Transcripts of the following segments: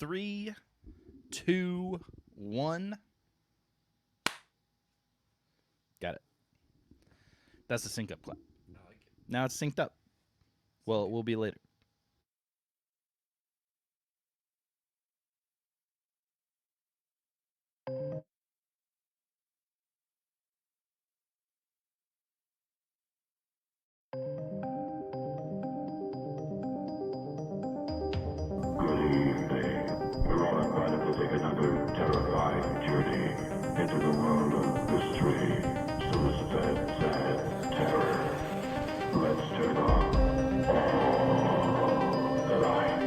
3, 2, 1. Got it. That's the sync up clap. I like it. Now it's synced up. Well, it will be later. Good evening. We're all invited to take another terrifying journey into the world of mystery, suspense, and terror. Let's turn on all the lights.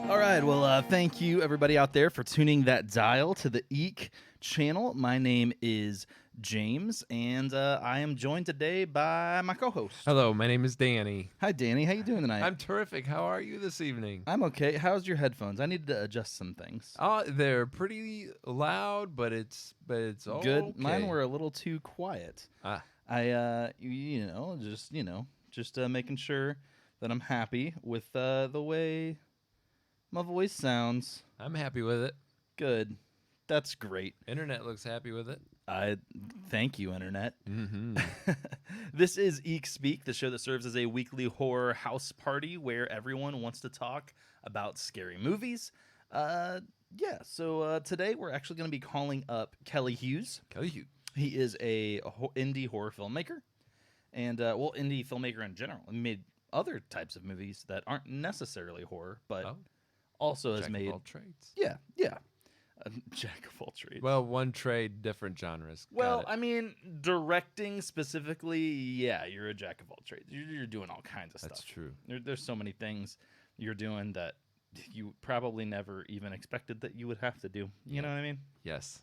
All right, well, thank you everybody out there for tuning that dial to the Eek channel. My name is James, and I am joined today by my co-host. Hello, my name is Danny. Hi, Danny. How you doing tonight? I'm terrific. How are you this evening? I'm okay. How's your headphones? I need to adjust some things. They're pretty loud, but it's all Good. okay. Mine were a little too quiet. Ah, I just making sure that I'm happy with the way my voice sounds. I'm happy with it. Good. That's great. Internet looks happy with it. I thank you, Internet. Mm-hmm. This is Eek Speak, the show that serves as a weekly horror house party where everyone wants to talk about scary movies. So today we're actually going to be calling up Kelly Hughes. Kelly Hughes. He is a indie horror filmmaker, and indie filmmaker in general. He made other types of movies that aren't necessarily horror, but also has Jack made of all trades. yeah, a jack of all trades. Well, one trade, different genres. Well, I mean, directing specifically, yeah, you're a jack of all trades. You're doing all kinds of stuff. That's true. There's so many things you're doing that you probably never even expected that you would have to do. You know what I mean? Yes,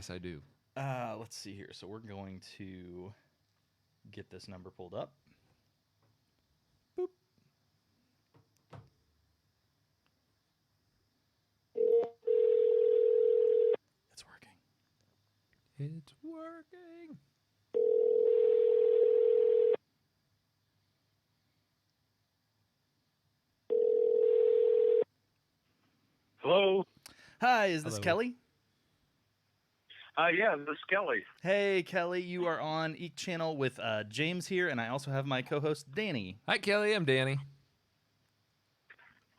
I do. Let's see here. So we're going to get this number pulled up. Boop. It's working. It's working. Hello. Hi, is this Hello. Kelly? Yeah, this is Kelly. Hey, Kelly, you are on Eek Channel with James here, and I also have my co-host, Danny. Hi, Kelly. I'm Danny.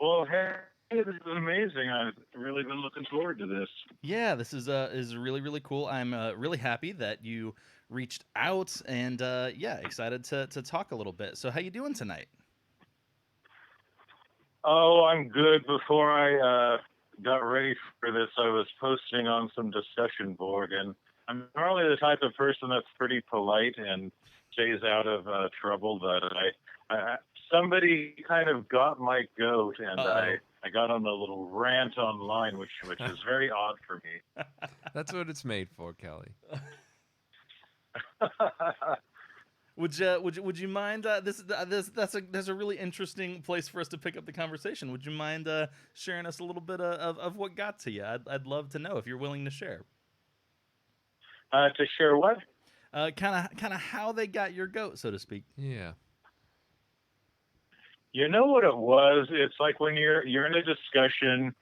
Well, hey, this is amazing. I've really been looking forward to this. Yeah, this is really, really cool. I'm really happy that you reached out, and excited to talk a little bit. So how you doing tonight? Oh, I'm good. Before I got ready for this, I was posting on some discussion board, and I'm normally the type of person that's pretty polite and stays out of trouble, but I somebody kind of got my goat, and I got on a little rant online, which is very odd for me. That's what it's made for, Kelly. Would you mind? That's a really interesting place for us to pick up the conversation. Would you mind sharing us a little bit of what got to you? I'd love to know if you're willing to share. To share what? Kind of how they got your goat, so to speak. Yeah. You know what it was? It's like when you're in a discussion,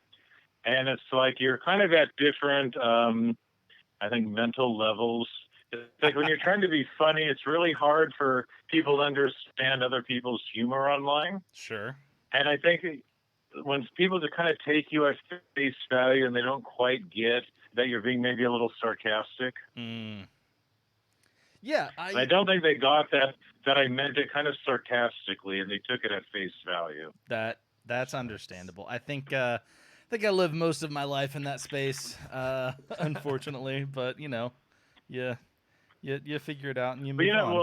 and it's like you're kind of at different, I think, mental levels. It's like when you're trying to be funny, it's really hard for people to understand other people's humor online. Sure. And I think when people just kind of take you at face value and they don't quite get that you're being maybe a little sarcastic. Mm. Yeah, I don't think they got that I meant it kind of sarcastically, and they took it at face value. That's understandable. I think I lived most of my life in that space, unfortunately. But yeah, You figure it out and you But move on.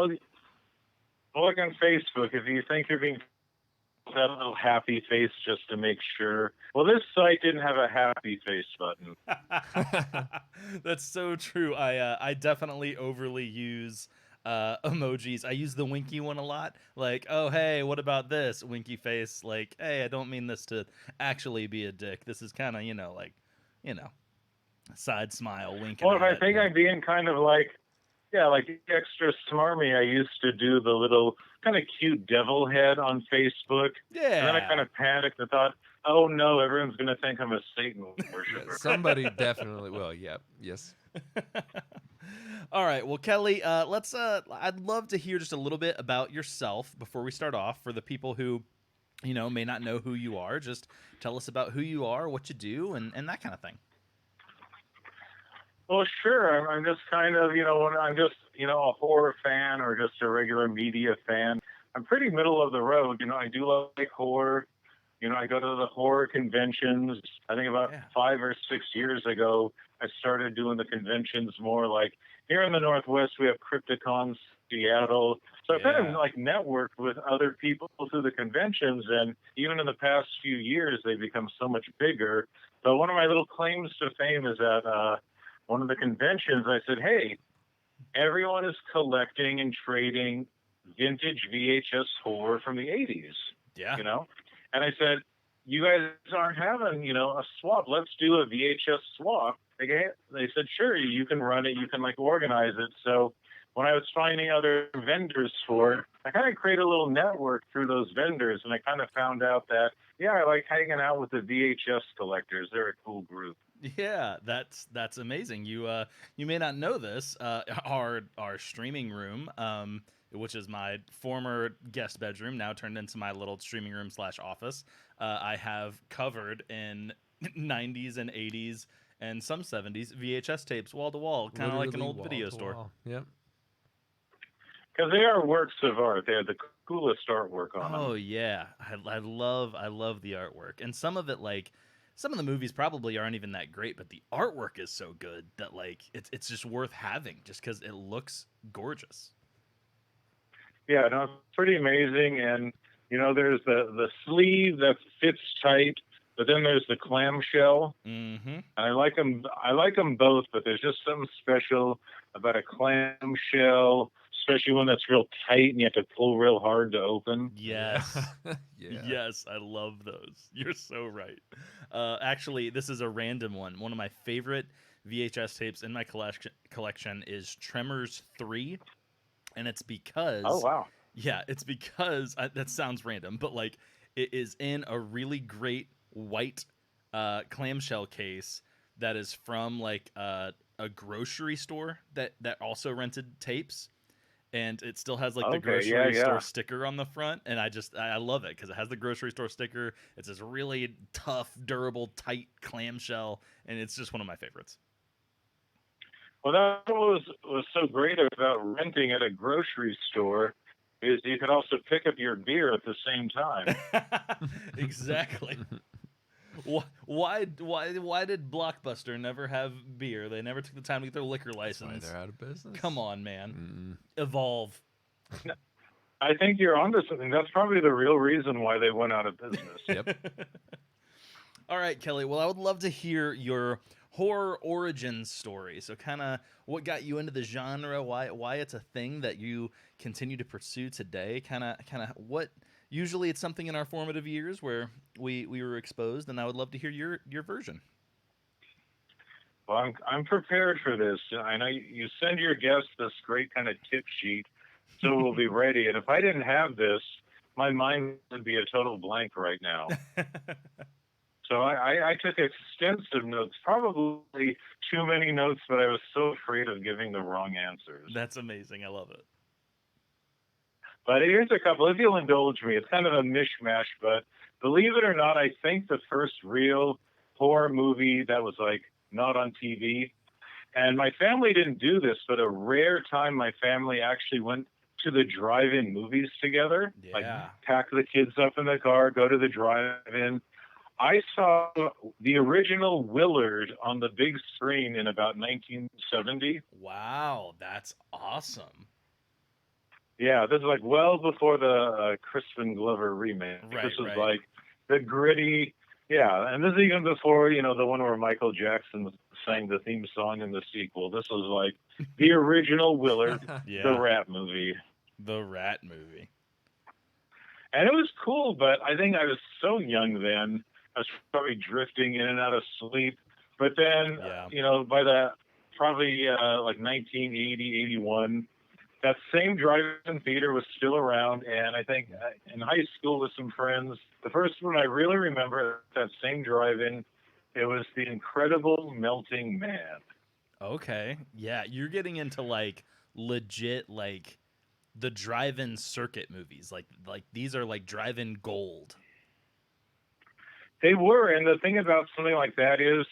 well, look on Facebook if you think you're being that little happy face just to make sure. Well, this site didn't have a happy face button. That's so true. I definitely overly use emojis. I use the winky one a lot. Like, oh hey, what about this winky face? Like, hey, I don't mean this to actually be a dick. This is kind of like, you know, side smile, winking Well, if at I it. think I'm being kind of like, yeah, like extra smarmy, I used to do the little kind of cute devil head on Facebook. And then I kind Yeah. of panicked and thought, oh no, everyone's going to think I'm a Satan Yeah, worshiper. somebody definitely will. Yeah. Yes. All right. Well, Kelly, let's. I'd love to hear just a little bit about yourself before we start off. For the people who, may not know who you are, just tell us about who you are, what you do, and that kind of thing. Well, sure. I'm just kind of, when I'm just, a horror fan or just a regular media fan. I'm pretty middle of the road. I do like horror. I go to the horror conventions. I think about Yeah. 5 or 6 years ago, I started doing the conventions more like here in the Northwest, we have Crypticon Seattle. So I kind of Yeah. like networked with other people through the conventions. And even in the past few years, they've become so much bigger. So one of my little claims to fame is that one of the conventions, I said, hey, everyone is collecting and trading vintage VHS horror from the 80s, Yeah. And I said, you guys aren't having, a swap. Let's do a VHS swap. They said, sure, you can run it. You can organize it. So when I was finding other vendors for it, I kind of created a little network through those vendors. And I kind of found out that, yeah, I like hanging out with the VHS collectors. They're a cool group. Yeah, that's amazing. You may not know this. Our streaming room, which is my former guest bedroom, now turned into my little streaming room / office. I have covered in 90s and 80s and some 70s VHS tapes wall to wall, kind of like an Literally old wall video to store. wall. Yep. Because they are works of art. They have the coolest artwork on Oh them. yeah, I love the artwork, and some of it some of the movies probably aren't even that great, but the artwork is so good that it's just worth having just because it looks gorgeous. Yeah, no, it's pretty amazing. And there's the sleeve that fits tight, but then there's the clamshell. Mm-hmm. And I like them. I like them both, but there's just something special about a clamshell, especially one that's real tight and you have to pull real hard to open. Yes. Yeah. Yes, I love those. You're so right. Actually, this is a random one. One of my favorite VHS tapes in my collection is Tremors 3, and it's Oh because wow! that sounds random, but it is in a really great white clamshell case that is from a grocery store that also rented tapes, and it still has the Okay, grocery store yeah. sticker on the front, and I love it because it has the grocery store sticker. It's this really tough, durable, tight clamshell, and it's just one of my favorites. Well, that was so great about renting at a grocery store is you could also pick up your beer at the same time. Exactly. Why did Blockbuster never have beer? They never took the time to get their liquor That's why license. they're out of business. Come on, man. Evolve. I think you're onto something. That's probably the real reason why they went out of business. Yep. All right, Kelly. Well, I would love to hear your horror origin story. So, kind of what got you into the genre, why it's a thing that you continue to pursue today. Kind of what. Usually, it's something in our formative years where we were exposed, and I would love to hear your version. Well, I'm prepared for this. I know you send your guests this great kind of tip sheet, so we'll be ready. And if I didn't have this, my mind would be a total blank right now. So I took extensive notes, probably too many notes, but I was so afraid of giving the wrong answers. That's amazing. I love it. But here's a couple, if you'll indulge me. It's kind of a mishmash, but believe it or not, I think the first real horror movie that was not on TV, and my family didn't do this, but a rare time my family actually went to the drive-in movies together. Yeah. Pack the kids up in the car, go to the drive-in. I saw the original Willard on the big screen in about 1970. Wow, that's awesome. Yeah, this is like well before the Crispin Glover remake. Right, This was right. like the gritty, yeah, and this is even before the one where Michael Jackson sang the theme song in the sequel. This was like the original Willard, the Yeah, Rat movie, the Rat movie. and it was cool. But I think I was so young then. I was probably drifting in and out of sleep. But then, Yeah. by the probably like 1980, 81. That same drive-in theater was still around, and I think in high school with some friends, the first one I really remember at that same drive-in, it was The Incredible Melting Man. Okay. Yeah, you're getting into like legit like the drive-in circuit movies. Like these are like drive-in gold. They were, and the thing about something like that is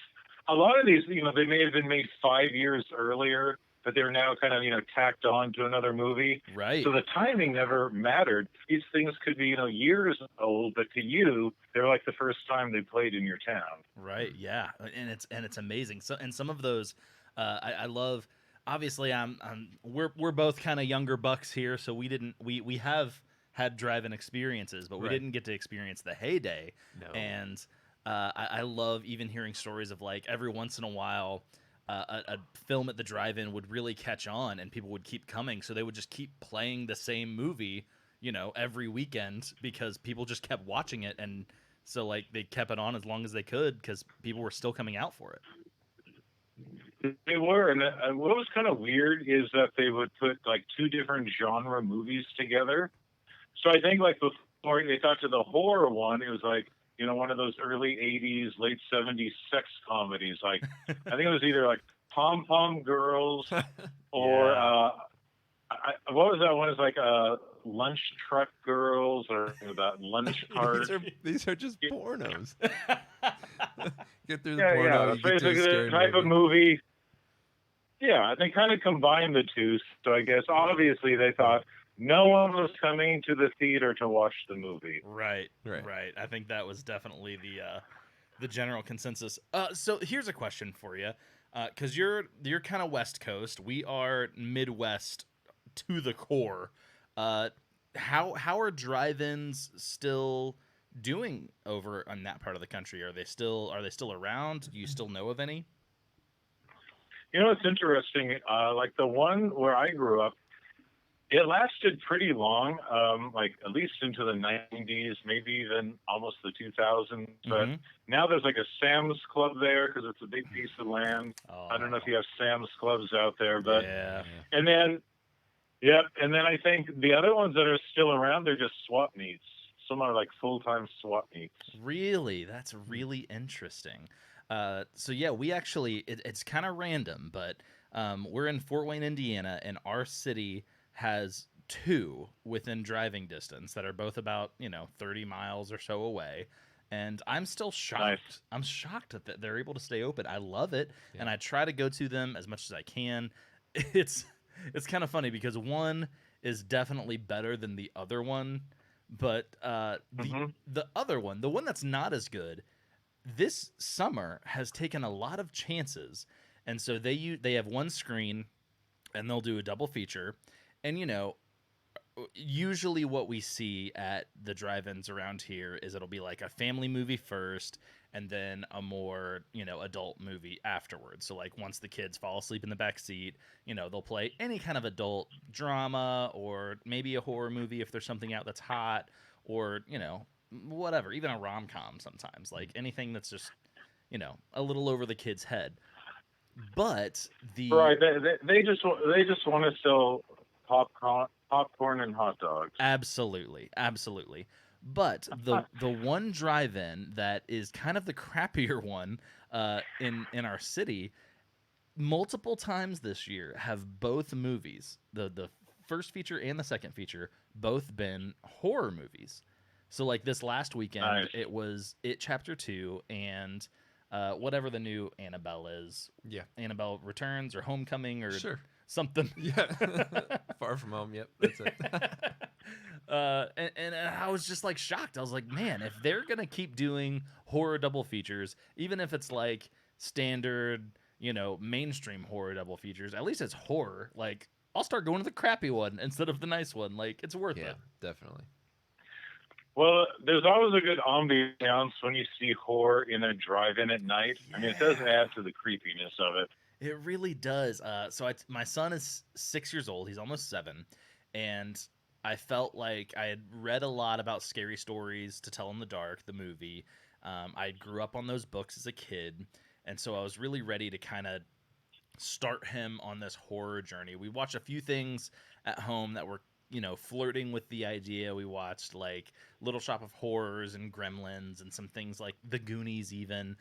a lot of these, they may have been made 5 years earlier, but they're now kind of, tacked on to another movie. Right. So the timing never mattered. These things could be, years old, but to you, they're like the first time they played in your town. Right. Yeah. And it's amazing. So and some of those I love obviously we're both kind of younger bucks here, so we have had drive-in experiences, but we Right. didn't get to experience the heyday. No. And I love even hearing stories of like every once in a while a film at the drive-in would really catch on and people would keep coming, so they would just keep playing the same movie, every weekend because people just kept watching it, and so like they kept it on as long as they could because people were still coming out for it. They were, and what was kind of weird is that they would put like two different genre movies together. So I think like before they got to the horror one, it was like, one of those early 80s, late 70s sex comedies. Like, I think it was either like Pom Pom Girls or, Yeah. what was that one? It's like Lunch Truck Girls or that Lunch Cart. these are just pornos. Get through the Yeah, porno, yeah. you That's get to a basically scary the type of movie. Yeah, they kind of combined the two. So I guess obviously they thought no one was coming to the theater to watch the movie. Right. Right. I think that was definitely the general consensus. So here's a question for you, because you're kind of West Coast. We are Midwest to the core. How are drive-ins still doing over on that part of the country? Are they still around? Do you still know of any? It's interesting. Like the one where I grew up, it lasted pretty long, like at least into the 90s, maybe even almost the 2000s. But now there's like a Sam's Club there because it's a big piece of land. Oh. I don't know if you have Sam's Clubs out there, but Yeah. and then, yep, and then I think the other ones that are still around, they're just swap meets. Some are like full-time swap meets. Really? That's really interesting. So yeah, we actually it's kind of random, but we're in Fort Wayne, Indiana, and our city has two within driving distance that are both about 30 miles or so away. And I'm still shocked. Nice. I'm shocked that they're able to stay open. I love it, and I try to go to them as much as I can. It's kind of funny because one is definitely better than the other one, but the other one, the one that's not as good, this summer has taken a lot of chances, and so they have one screen, and they'll do a double feature, and usually what we see at the drive-ins around here is it'll be like a family movie first and then a more adult movie afterwards. So like once the kids fall asleep in the back seat, they'll play any kind of adult drama or maybe a horror movie if there's something out that's hot, or whatever, even a rom-com sometimes, like anything that's just a little over the kid's head. But Right, they just want to sell popcorn and hot dogs. Absolutely. But the one drive-in that is kind of the crappier one in our city, multiple times this year have both movies, the first feature and the second feature, both been horror movies. So like this last weekend, Nice. It was It Chapter 2 and whatever the new Annabelle is. Yeah. Annabelle Returns or Homecoming or Sure. something. Yeah. Far From Home. Yep. That's it. And I was just like shocked. I was like, man, if they're gonna keep doing horror double features, even if it's like standard, mainstream horror double features, at least it's horror. Like, I'll start going to the crappy one instead of the nice one. Like, it's worth Yeah, it. definitely. Well, there's always a good ambiance when you see horror in a drive-in at night. I mean, it does add to the creepiness of it. It really does. My son is 6 years old. He's almost 7, and I felt like I had read a lot about Scary Stories to Tell in the Dark, the movie. I grew up on those books as a kid, and so I was really ready to kind of start him on this horror journey. We watched a few things at home that were, flirting with the idea. We watched like Little Shop of Horrors and Gremlins and some things like The Goonies, even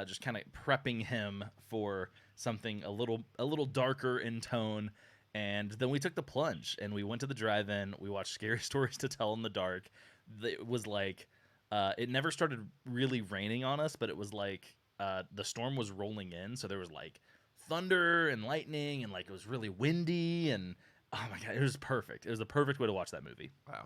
just kind of prepping him for something a little darker in tone. And then we took the plunge and we went to the drive-in. We watched Scary Stories to Tell in the Dark. It was like it never started really raining on us, but it was like the storm was rolling in, so there was like thunder and lightning, and like it was really windy, and oh my god, it was perfect. It was the perfect way to watch that movie. Wow.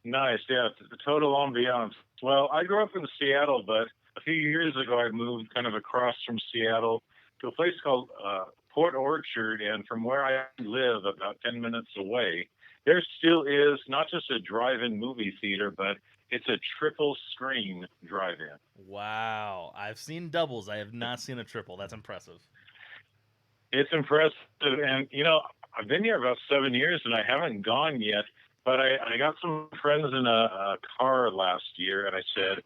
Nice, yeah, the total ambiance. Well, I grew up in Seattle, but a few years ago I moved kind of across from Seattle to a place called Port Orchard, and from where I live, about 10 minutes away, there still is not just a drive-in movie theater, but it's a triple screen drive-in. Wow, I've seen doubles. I have not seen a triple. That's impressive. It's impressive, and I've been here about 7 years, and I haven't gone yet. But I got some friends in a car last year, and I said,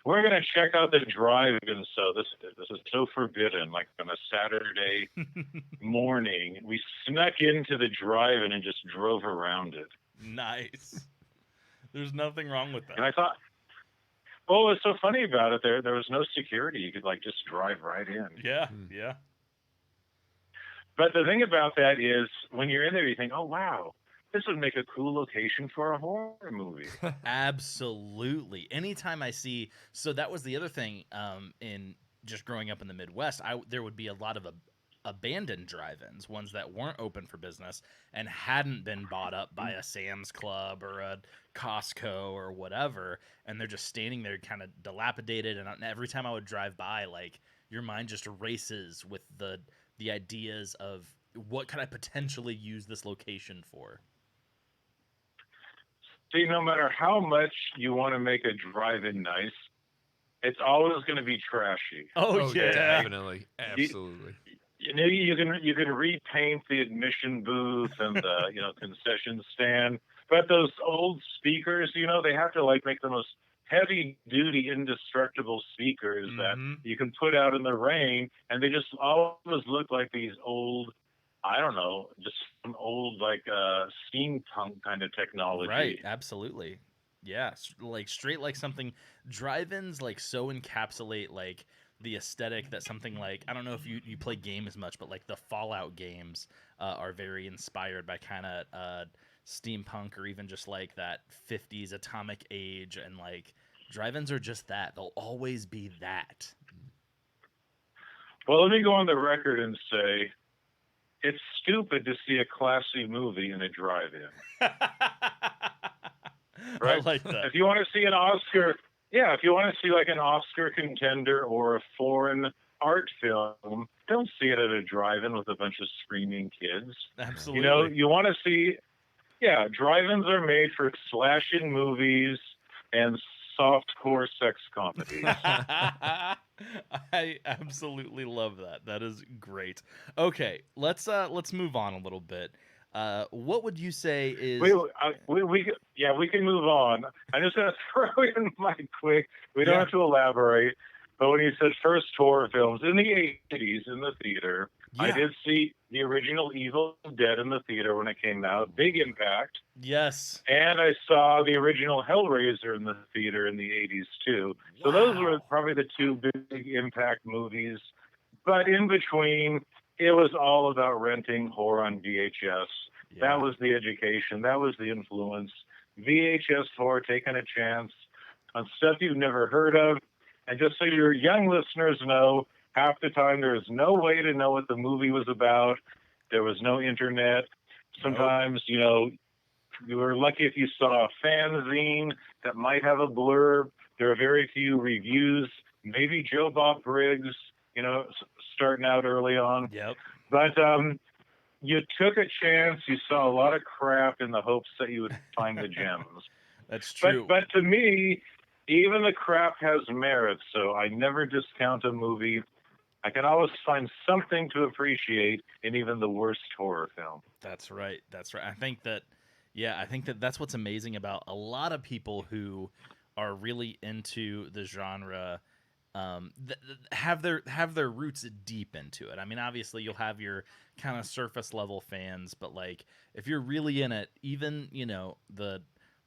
we're going to check out the drive-in. So this is so forbidden. Like on a Saturday morning, we snuck into the drive-in and just drove around it. Nice. There's nothing wrong with that. And I thought, well, what's so funny about it, there was no security. You could like just drive right in. Yeah, yeah. But the thing about that is when you're in there, you think, oh, wow, this would make a cool location for a horror movie. Absolutely. Anytime I see, so that was the other thing in just growing up in the Midwest, there would be a lot of abandoned drive-ins, ones that weren't open for business and hadn't been bought up by a Sam's Club or a Costco or whatever, and they're just standing there kind of dilapidated, and every time I would drive by, like, your mind just races with the ideas of what could I potentially use this location for. See, no matter how much you want to make a drive-in nice, it's always going to be trashy. Oh yeah, definitely, absolutely. You can repaint the admission booth and the concession stand, but those old speakers, they have to like make the most heavy-duty, indestructible speakers that you can put out in the rain, and they just always look like these old, I don't know, just some old like steampunk kind of technology. Right, absolutely. Yeah, like straight like something. Drive-ins like so encapsulate like the aesthetic that something like, I don't know if you play game as much, but like the Fallout games are very inspired by kind of steampunk or even just like that 50s atomic age, and like drive-ins are just that. They'll always be that. Well, let me go on the record and say it's stupid to see a classy movie in a drive-in. Right? I like that. If you want to see an Oscar, if you want to see like an Oscar contender or a foreign art film, don't see it at a drive-in with a bunch of screaming kids. Absolutely. You want to see, drive-ins are made for slashing movies and softcore sex comedies. I absolutely love that. That is great. Okay, let's move on a little bit. What would you say is? We can move on. I'm just gonna throw in my quick. We don't have to elaborate. But when you said first horror films in the 80s in the theater, I did see the original Evil Dead in the theater when it came out. Big impact. Yes. And I saw the original Hellraiser in the theater in the 80s too. So those were probably the two big impact movies. But in between, it was all about renting horror on VHS. Yeah. That was the education. That was the influence. VHS horror, taking a chance on stuff you've never heard of. And just so your young listeners know, half the time there was no way to know what the movie was about. There was no internet. Sometimes, You were lucky if you saw a fanzine that might have a blurb. There are very few reviews. Maybe Joe Bob Briggs, starting out early on. Yep. But you took a chance. You saw a lot of crap in the hopes that you would find the gems. That's true. But to me, even the crap has merit. So I never discount a movie. I can always find something to appreciate in even the worst horror film. That's right. That's right. I think that that's what's amazing about a lot of people who are really into the genre. Have their roots deep into it. I mean, obviously you'll have your kind of surface level fans, but like if you're really in it, even the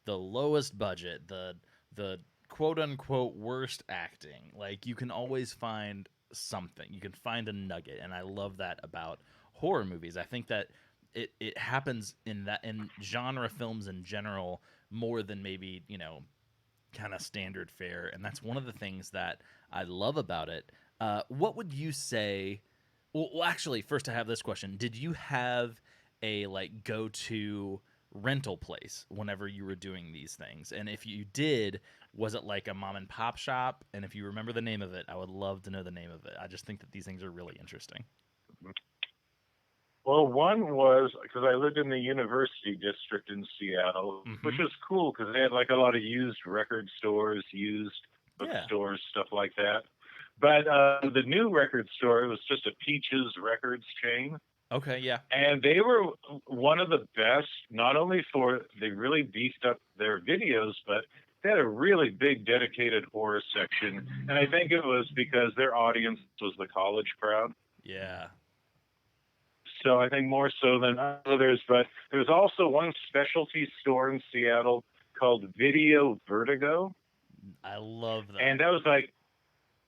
lowest budget, the quote unquote worst acting, like you can always find something. You can find a nugget, and I love that about horror movies. I think that it happens in genre films in general more than maybe kind of standard fare, and that's one of the things that I love about it. What would you say? Well, actually, first I have this question: did you have a go-to rental place whenever you were doing these things? And if you did, was it like a mom and pop shop? And if you remember the name of it, I would love to know the name of it. I just think that these things are really interesting. Well, one was because I lived in the University District in Seattle, which was cool because they had like a lot of used record stores, used bookstores, stuff like that. But the new record store, it was just a Peaches Records chain. Okay, yeah. And they were one of the best, not only they really beefed up their videos, but they had a really big dedicated horror section. And I think it was because their audience was the college crowd. Yeah. So I think more so than others, but there's also one specialty store in Seattle called Video Vertigo. I love that. And that was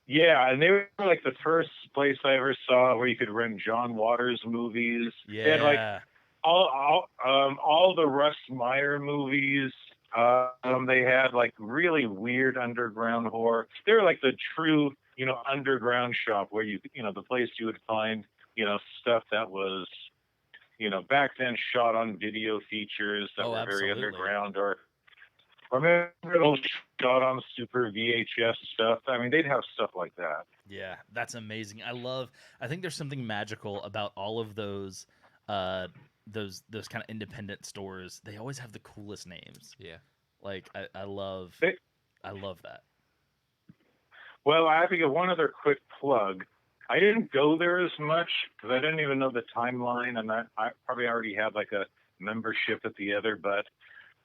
and they were like the first place I ever saw where you could rent John Waters movies. Yeah. They had all the Russ Meyer movies. They had like really weird underground horror. They were like the true, underground shop where the place you would find stuff that was, back then shot on video features that were very underground, or maybe those shot on super VHS stuff. I mean, they'd have stuff like that. Yeah, that's amazing. I think there's something magical about all of those kind of independent stores. They always have the coolest names. Yeah. Like I love that. Well, I have to give one other quick plug. I didn't go there as much because I didn't even know the timeline, and I probably already had like a membership at the other, but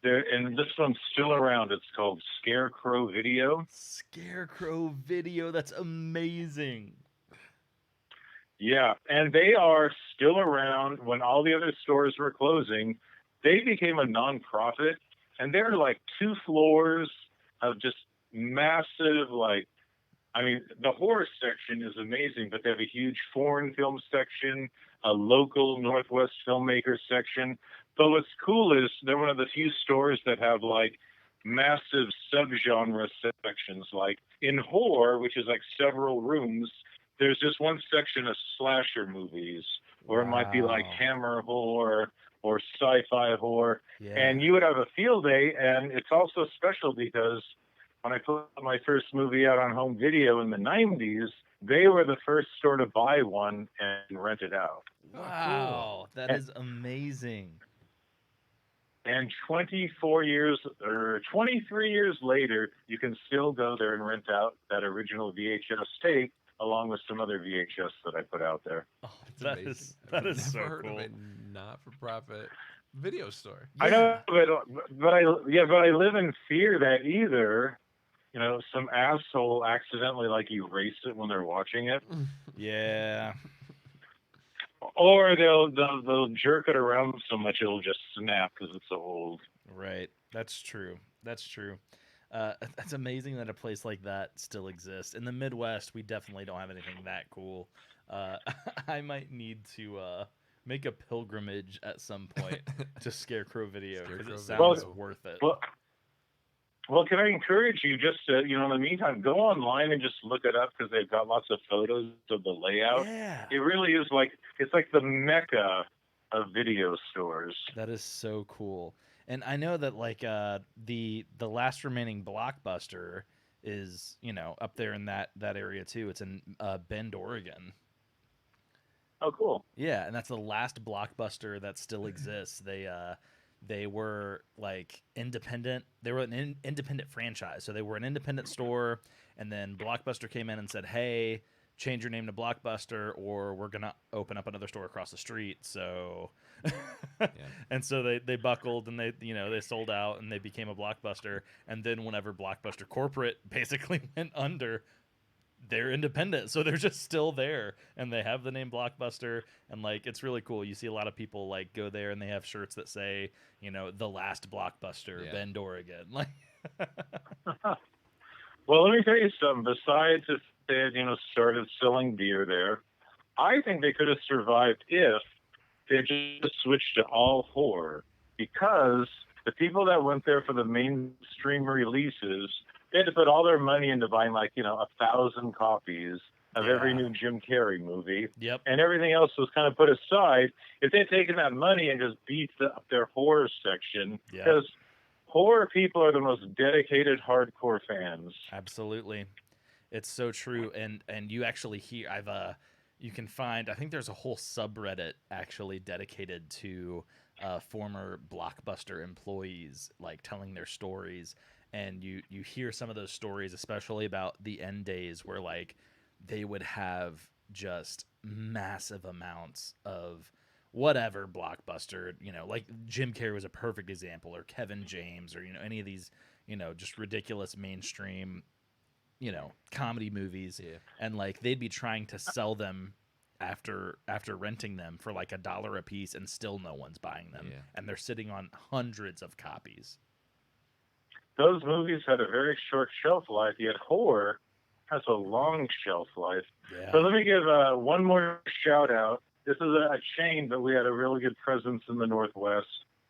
and this one's still around. It's called Scarecrow Video. Scarecrow Video, that's amazing. Yeah, and they are still around. When all the other stores were closing, they became a nonprofit, and they're like 2 floors of just massive, the horror section is amazing, but they have a huge foreign film section, a local Northwest filmmaker section. But what's cool is they're one of the few stores that have like massive subgenre sections. Like in horror, which is like several rooms, there's just one section of slasher movies, or it might be like Hammer horror or sci-fi horror. Yeah. And you would have a field day, and it's also special because when I put my first movie out on home video in the 90s, they were the first store to buy one and rent it out. Wow, that is amazing. And 23 years later, you can still go there and rent out that original VHS tape along with some other VHS that I put out there. Oh, that is so heard cool. of a not-for-profit video store. Yeah. I know, but I live in fear that either some asshole accidentally erase it when they're watching it. Yeah. Or they'll jerk it around so much it'll just snap because it's so old. Right. That's true. That's amazing that a place like that still exists. In the Midwest, we definitely don't have anything that cool. I might need to make a pilgrimage at some point to Scarecrow Video because it sounds worth it. Well, can I encourage you just to, in the meantime, go online and just look it up because they've got lots of photos of the layout. Yeah. It really is it's like the mecca of video stores. That is so cool. And I know that like the last remaining Blockbuster is, up there in that area too. It's in Bend, Oregon. Oh, cool. Yeah, and that's the last Blockbuster that still exists. They were like independent. They were an independent franchise. So they were an independent store, and then Blockbuster came in and said, "Hey, change your name to Blockbuster, or we're gonna open up another store across the street." So, and so they buckled and they sold out and they became a Blockbuster. And then whenever Blockbuster corporate basically went under, they're independent, so they're just still there, and they have the name Blockbuster, and like it's really cool. You see a lot of people like go there and they have shirts that say, the last Blockbuster, Bend, Oregon. Like, well, let me tell you something. Besides if they had, started selling beer there, I think they could have survived if they just switched to all horror, because the people that went there for the mainstream releases, they had to put all their money into buying 1,000 copies of every new Jim Carrey movie. Yep. And everything else was kind of put aside. If they'd taken that money and just beefed up their horror section, because horror people are the most dedicated hardcore fans. Absolutely. It's so true. And you actually hear, you can find, I think there's a whole subreddit actually dedicated to former Blockbuster employees, like telling their stories. And you hear some of those stories, especially about the end days, where like they would have just massive amounts of whatever Blockbuster, like Jim Carrey was a perfect example, or Kevin James, or any of these, just ridiculous mainstream, comedy movies, and like they'd be trying to sell them after renting them for like $1 a piece, and still no one's buying them, and they're sitting on hundreds of copies. Those movies had a very short shelf life, yet horror has a long shelf life. Yeah. So let me give one more shout out. This is a chain, but we had a really good presence in the Northwest.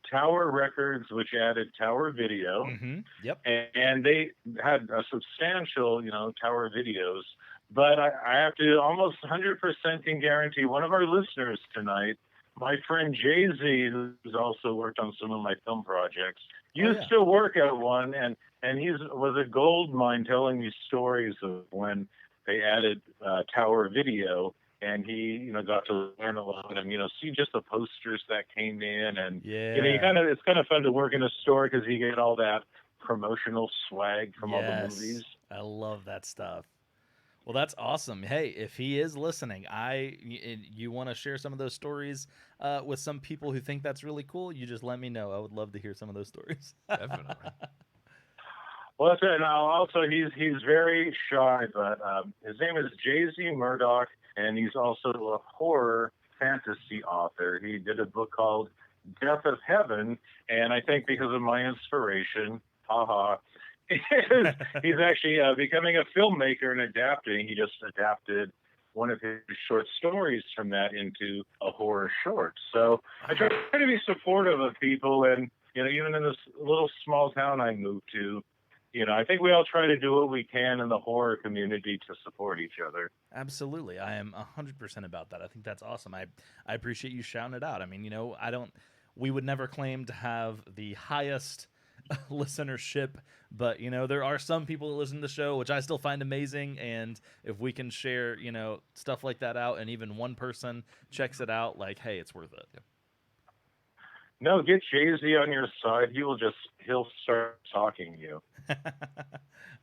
Tower Records, which added Tower Video. Mm-hmm. Yep. And they had a substantial, Tower videos. But I have to almost 100% can guarantee one of our listeners tonight, my friend Jay-Z, who's also worked on some of my film projects, used to work at one, and he was a gold mine telling me stories of when they added Tower Video, and he, got to learn a lot and, see just the posters that came in, and it's kind of fun to work in a store because you get all that promotional swag from all the movies. I love that stuff. Well, that's awesome. Hey, if he is listening, you want to share some of those stories with some people who think that's really cool, you just let me know. I would love to hear some of those stories. Definitely. Well, that's it. Now, also, he's very shy, but his name is Jay-Z Murdoch, and he's also a horror fantasy author. He did a book called Death of Heaven, and I think because of my inspiration, he's actually becoming a filmmaker and adapting. He just adapted one of his short stories from that into a horror short. So I try to be supportive of people, and even in this little small town I moved to, I think we all try to do what we can in the horror community to support each other. Absolutely. I am 100% about that. I think that's awesome. I appreciate you shouting it out. I mean, we would never claim to have the highest listenership, but there are some people that listen to the show, which I still find amazing, and if we can share stuff like that out, and even one person checks it out, like, hey, it's worth it. No, get Jay-Z on your side. He'll start talking to you.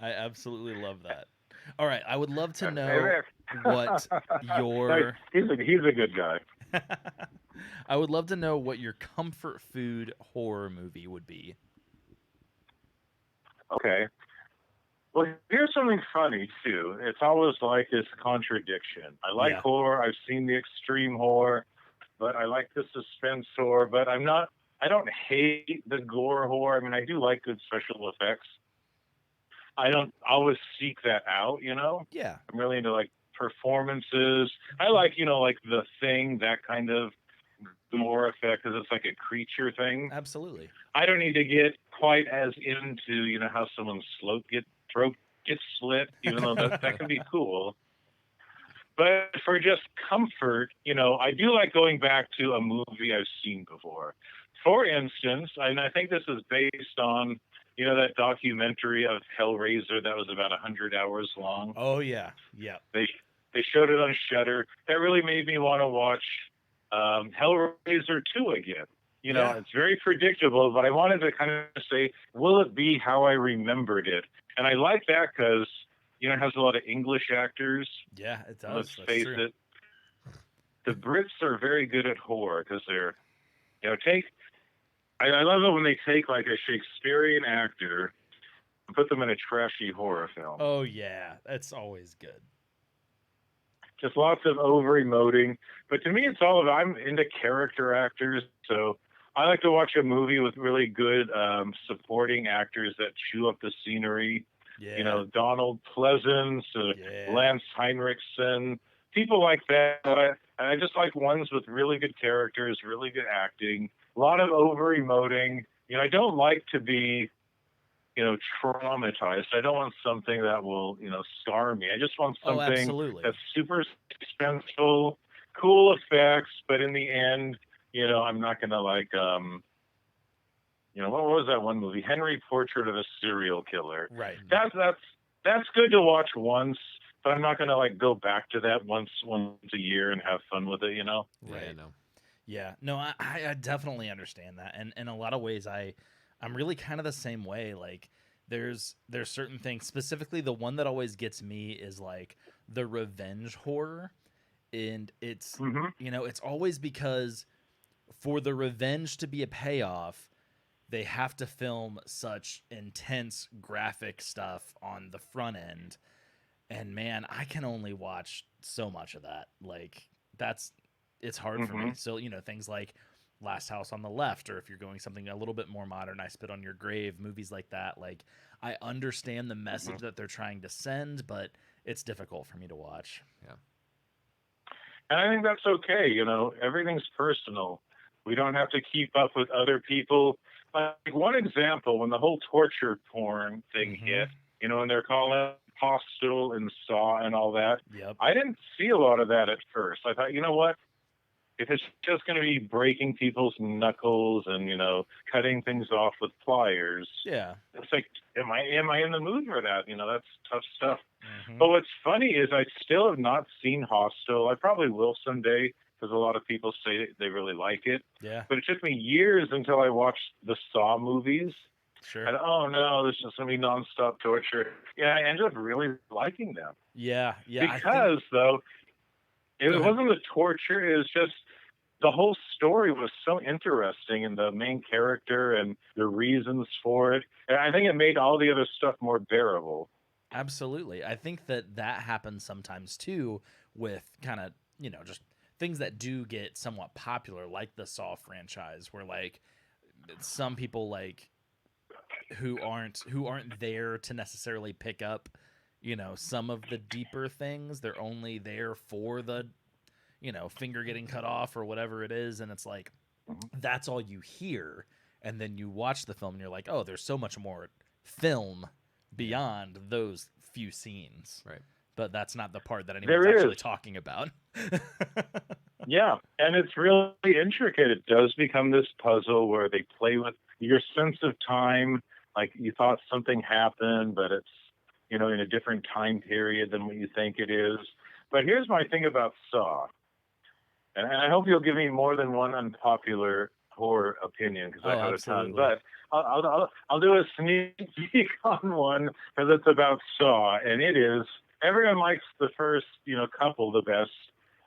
I absolutely love that. All right, I would love to know what your he's a good guy. I would love to know what your comfort food horror movie would be. Okay. Well, here's something funny, too. It's always like this contradiction. I like horror. I've seen the extreme horror, but I like the suspense horror. But I don't hate the gore horror. I mean, I do like good special effects. I don't always seek that out, Yeah. I'm really into, performances. I like, like The Thing, that kind of gore effect, because it's like a creature thing. Absolutely. I don't need to get quite as into, how someone's throat gets slit, even though that can be cool. But for just comfort, I do like going back to a movie I've seen before. For instance, and I think this is based on, that documentary of Hellraiser that was about 100 hours long. Oh yeah, yeah. They showed it on Shudder. That really made me want to watch Hellraiser 2 again. Yeah. It's very predictable, but I wanted to kind of say, will it be how I remembered it? And I like that because, it has a lot of English actors. Yeah, it does. Let's That's face true. it. The Brits are very good at horror because they're, I love it when they take like a Shakespearean actor and put them in a trashy horror film. Oh yeah, that's always good. Just lots of over emoting. But to me, it's all about, I'm into character actors. So I like to watch a movie with really good supporting actors that chew up the scenery. Yeah. Donald Pleasance, Yeah. Lance Heinrichsen, people like that. I just like ones with really good characters, really good acting, a lot of over emoting. I don't like to be, traumatized. I don't want something that will, scar me. I just want Oh, something absolutely. that's super suspenseful, cool effects, but in the end, I'm not going to like, what was that one movie? Henry Portrait of a Serial Killer. Right. That's good to watch once, but I'm not going to like go back to that once a year and have fun with it. Yeah, Right. no. Yeah. No, I definitely understand that. And in a lot of ways I'm really kind of the same way. Like there's certain things, specifically the one that always gets me is like the revenge horror. And it's it's always because for the revenge to be a payoff, they have to film such intense graphic stuff on the front end. And man, I can only watch so much of that. Like it's hard for me. So, things like Last House on the Left, or if you're going something a little bit more modern, I Spit on Your Grave, movies like that. Like I understand the message that they're trying to send, but it's difficult for me to watch. Yeah. And I think that's okay. Everything's personal. We don't have to keep up with other people. Like one example, when the whole torture porn thing hit, and they're calling it Hostel and Saw and all that. Yep. I didn't see a lot of that at first. I thought, you know what? If it's just going to be breaking people's knuckles and, cutting things off with pliers, Yeah. it's like, am I in the mood for that? That's tough stuff. But what's funny is I still have not seen Hostel. I probably will someday because a lot of people say they really like it. Yeah. But it took me years until I watched the Saw movies. Sure. And oh no, this is going to be nonstop torture. Yeah, I ended up really liking them. Yeah. Yeah. Because though, it Go ahead. wasn't the torture. It was just the whole story was so interesting, and the main character and the reasons for it. And I think it made all the other stuff more bearable. Absolutely. I think that happens sometimes too with kind of, just things that do get somewhat popular, like the Saw franchise, where like some people like who aren't there to necessarily pick up, some of the deeper things. They're only there for the, finger getting cut off or whatever it is. And it's like, that's all you hear. And then you watch the film and you're like, oh, there's so much more film beyond those few scenes. Right. But that's not the part that anyone's There actually is. talking about. Yeah, and it's really intricate. It does become this puzzle where they play with your sense of time. Like you thought something happened, but it's, in a different time period than what you think it is. But here's my thing about Saw. And I hope you'll give me more than one unpopular horror opinion because I have absolutely. a ton. But I'll do a sneak peek on one because it's about Saw, and it is everyone likes the first couple the best.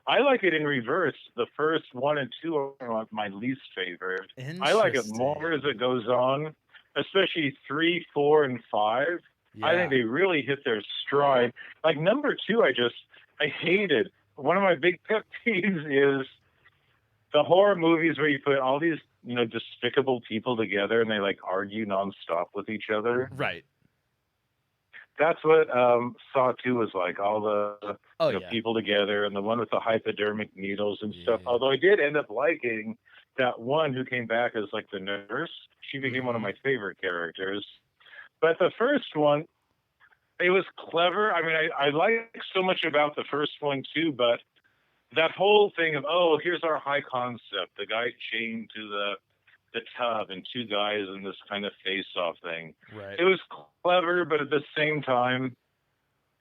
I like it in reverse. The first 1 and 2 are my least favorite. I like it more as it goes on, especially 3, 4, and 5. Yeah. I think they really hit their stride. Like number 2, I hated. One of my big pet peeves is the horror movies where you put all these, despicable people together and they like argue nonstop with each other. Right. That's what Saw 2 was like. All the yeah. people together, and the one with the hypodermic needles and stuff. Yeah. Although I did end up liking that one who came back as like the nurse. She became one of my favorite characters. But the first one, it was clever. I mean, I like so much about the first one too, but that whole thing of, oh, here's our high concept, the guy chained to the tub and two guys in this kind of face-off thing. Right. It was clever, but at the same time,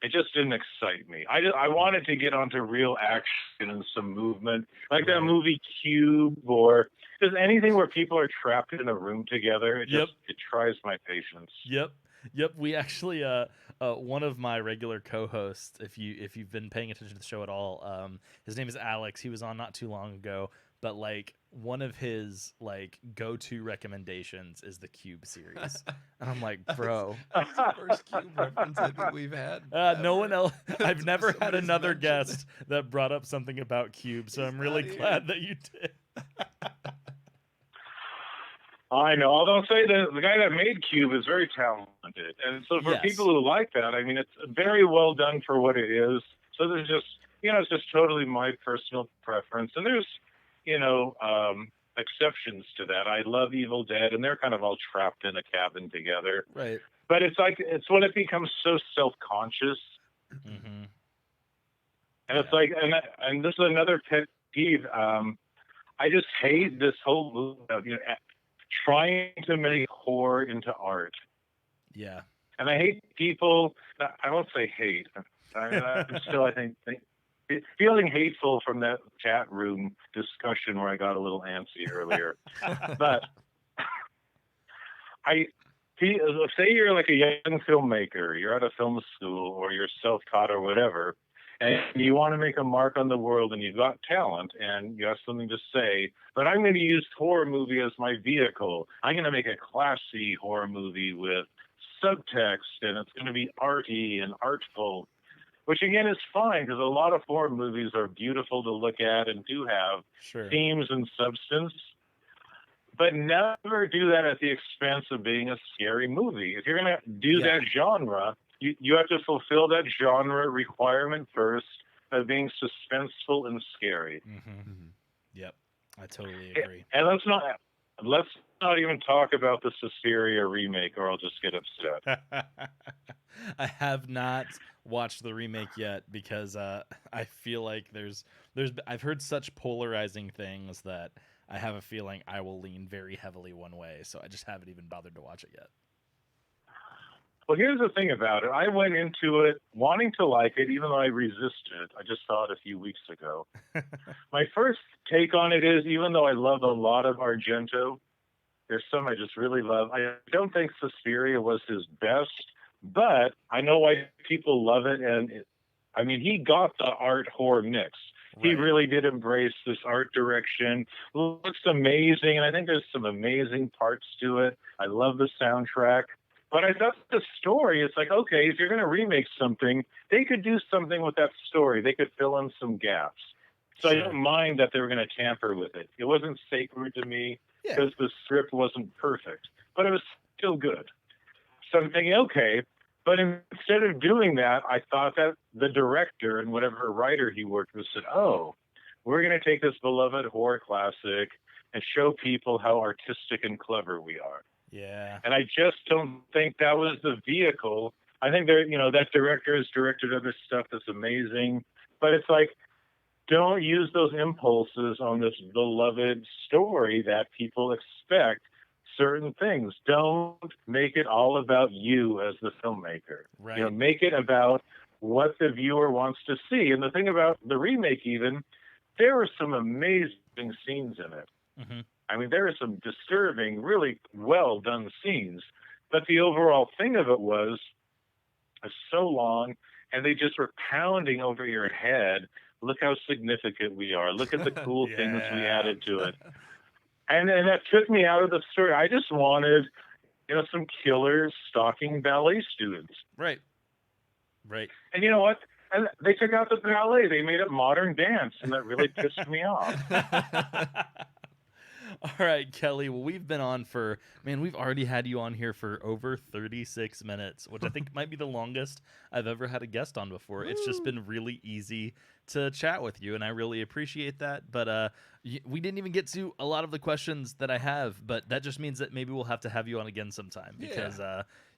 it just didn't excite me. I wanted to get onto real action and some movement, like that movie Cube, or just anything where people are trapped in a room together. It tries my patience. Yep. We actually, one of my regular co-hosts, if you've been paying attention to the show at all, his name is Alex. He was on not too long ago, but like one of his like go-to recommendations is the Cube series, and I'm like, bro, that's the first Cube reference I think we've had. no one else. I've never had another guest that brought up something about Cube, so I'm really glad that you did. I know. Although I'll say the guy that made Cube is very talented, and so for people who like that, I mean, it's very well done for what it is. So there's just, it's just totally my personal preference, and there's, exceptions to that. I love Evil Dead, and they're kind of all trapped in a cabin together. Right. But it's when it becomes so self-conscious, mm-hmm. and it's like, and this is another pet peeve. I just hate this whole movement of trying to make horror into art. Yeah. And I hate people. I won't say hate. I'm still, I think, feeling hateful from that chat room discussion where I got a little antsy earlier. But say you're like a young filmmaker, you're at a film school, or you're self-taught or whatever, and you want to make a mark on the world, and you've got talent, and you have something to say, but I'm going to use horror movie as my vehicle. I'm going to make a classy horror movie with subtext, and it's going to be arty and artful, which again is fine, because a lot of horror movies are beautiful to look at and do have themes and substance. But never do that at the expense of being a scary movie. If you're going to do that genre, you have to fulfill that genre requirement first of being suspenseful and scary. Mm-hmm. Yep, I totally agree. And let's not even talk about the Suspiria remake, or I'll just get upset. I have not watched the remake yet because I feel like I've heard such polarizing things that I have a feeling I will lean very heavily one way. So I just haven't even bothered to watch it yet. Well, here's the thing about it. I went into it wanting to like it, even though I resisted. I just saw it a few weeks ago. My first take on it is, even though I love a lot of Argento, there's some I just really love. I don't think Suspiria was his best, but I know why people love it. And he got the art horror mix. Right. He really did embrace this art direction. Looks amazing, and I think there's some amazing parts to it. I love the soundtrack. But I thought the story, it's like, okay, if you're going to remake something, they could do something with that story. They could fill in some gaps. So I don't mind that they were going to tamper with it. It wasn't sacred to me because the script wasn't perfect, but it was still good. So I'm thinking, okay, but instead of doing that, I thought that the director and whatever writer he worked with said, oh, we're going to take this beloved horror classic and show people how artistic and clever we are. Yeah. And I just don't think that was the vehicle. I think that director has directed other stuff that's amazing, but it's like, don't use those impulses on this beloved story that people expect certain things. Don't make it all about you as the filmmaker. Right. Make it about what the viewer wants to see. And the thing about the remake, even, there were some amazing scenes in it. Mm-hmm. There are some disturbing, really well done scenes, but the overall thing of it was so long, and they just were pounding over your head. Look how significant we are. Look at the cool things we added to it. And that took me out of the story. I just wanted, some killers stalking ballet students. Right. And you know what? And they took out the ballet. They made it modern dance, and that really pissed me off. All right, Kelly. Well, we've been on for, man, we've already had you on here for over 36 minutes, which I think might be the longest I've ever had a guest on before. It's just been really easy to chat with you, and I really appreciate that. But we didn't even get to a lot of the questions that I have, but that just means that maybe we'll have to have you on again sometime because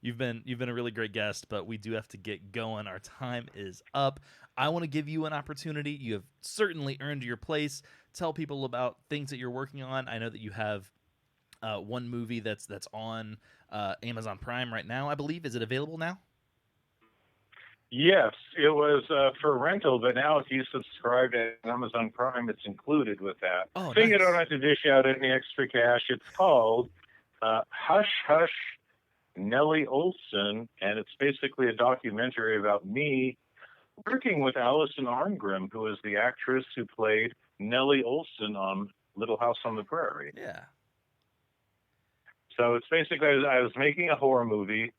you've been a really great guest, but we do have to get going. Our time is up. I want to give you an opportunity. You have certainly earned your place. Tell people about things that you're working on. I know that you have one movie that's on Amazon Prime right now, I believe. Is it available now? Yes, it was for rental, but now if you subscribe to Amazon Prime, it's included with that. Oh, So you nice. don't have to dish out any extra cash. It's called Hush Hush Nellie Olson, and it's basically a documentary about me working with Allison Arngrim, who is the actress who played Nellie Olson on Little House on the Prairie. Yeah. So it's basically I was making a horror movie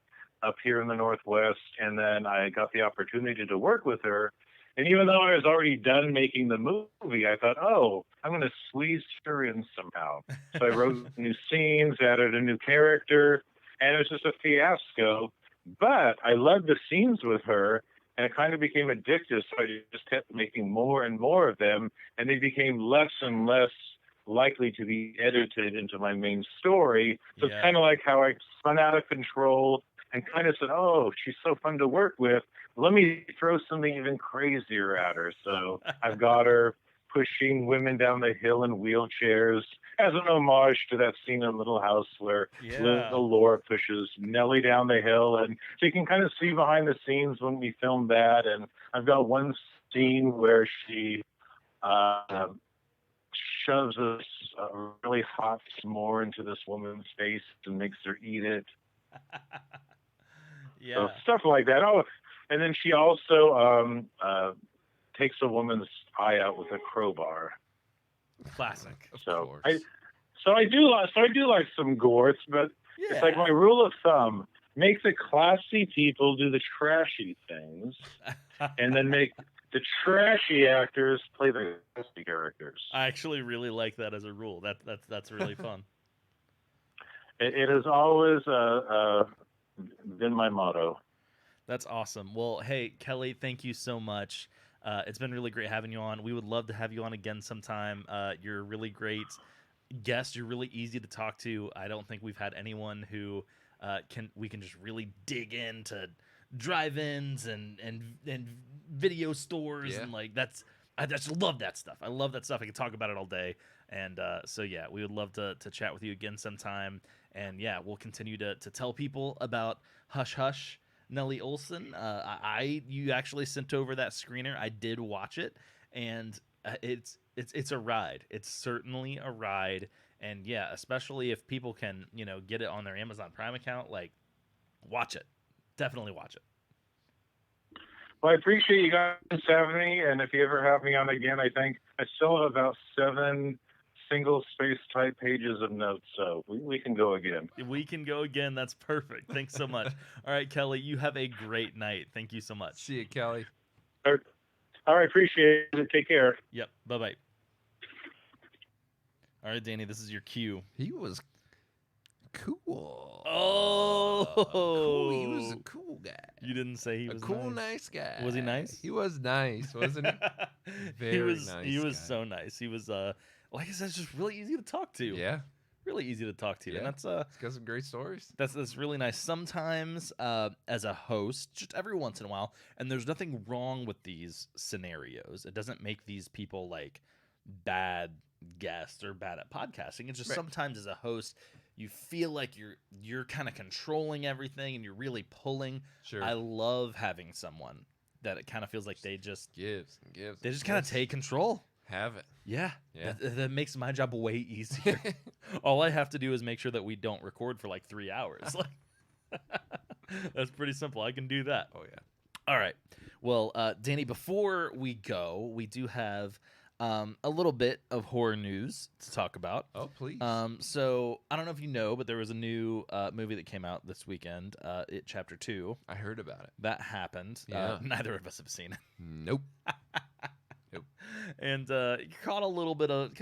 up here in the Northwest, and then I got the opportunity to work with her. And even though I was already done making the movie, I thought, oh, I'm going to squeeze her in somehow. So I wrote new scenes, added a new character, and it was just a fiasco. But I loved the scenes with her, and it kind of became addictive, so I just kept making more and more of them, and they became less and less likely to be edited into my main story. So Yeah. it's kind of like how I spun out of control and kind of said, oh, she's so fun to work with. Let me throw something even crazier at her. So I've got her pushing women down the hill in wheelchairs as an homage to that scene in Little House where Yeah. little Laura pushes Nellie down the hill. And so you can kind of see behind the scenes when we filmed that. And I've got one scene where she shoves a really hot s'more into this woman's face and makes her eat it. Yeah. So stuff like that. Oh, and then she also takes a woman's eye out with a crowbar. Classic. Of So course. I do like some gore, but Yeah. it's like my rule of thumb: make the classy people do the trashy things, and then make the trashy actors play the classy characters. I actually really like that as a rule. That's really fun. It has always been my motto. That's awesome. Well, hey, Kelly, thank you so much. It's been really great having you on. We would love to have you on again sometime. You're a really great guest. You're really easy to talk to. I don't think we've had anyone who we can just really dig into drive-ins and video stores and like I just love that stuff. I love that stuff. I can talk about it all day. And so yeah, we would love to chat with you again sometime. And yeah, we'll continue to tell people about Hush Hush Nellie Olson. You actually sent over that screener. I did watch it, and it's a ride. It's certainly a ride. And yeah, especially if people can get it on their Amazon Prime account, like watch it. Definitely watch it. Well, I appreciate you guys having me, and if you ever have me on again, I think I still have about 7 single-space type pages of notes, so we can go again. We can go again. That's perfect. Thanks so much. All right, Kelly, you have a great night. Thank you so much. See you, Kelly. All right, appreciate it. Take care. Yep. Bye-bye. All right, Danny, this is your cue. He was cool. Oh, cool. He was a cool guy. You didn't say he was a cool, nice. guy. Was he nice? He was nice, wasn't he? Very nice. He was guy. so nice. He was like I said, just really easy to talk to. Yeah. Really easy to talk to. Yeah. And that's He's got some great stories. that's really nice. Sometimes as a host, just every once in a while, and there's nothing wrong with these scenarios. It doesn't make these people like bad guests or bad at podcasting. It's just Right. sometimes as a host, you feel like you're kind of controlling everything and you're really pulling. Sure. I love having someone that it kind of feels like they just gives and gives. they just kind of take control. Have it. Yeah. Yeah. That makes my job way easier. All I have to do is make sure that we don't record for like 3 hours. Like, that's pretty simple. I can do that. Oh yeah. All right. Well, Danny, before we go, we do have a little bit of horror news to talk about. Oh please. So I don't know if you know, but there was a new movie that came out this weekend, It Chapter 2. I heard about it. That happened. Yeah. Neither of us have seen it. Nope. Nope. And caught a little bit of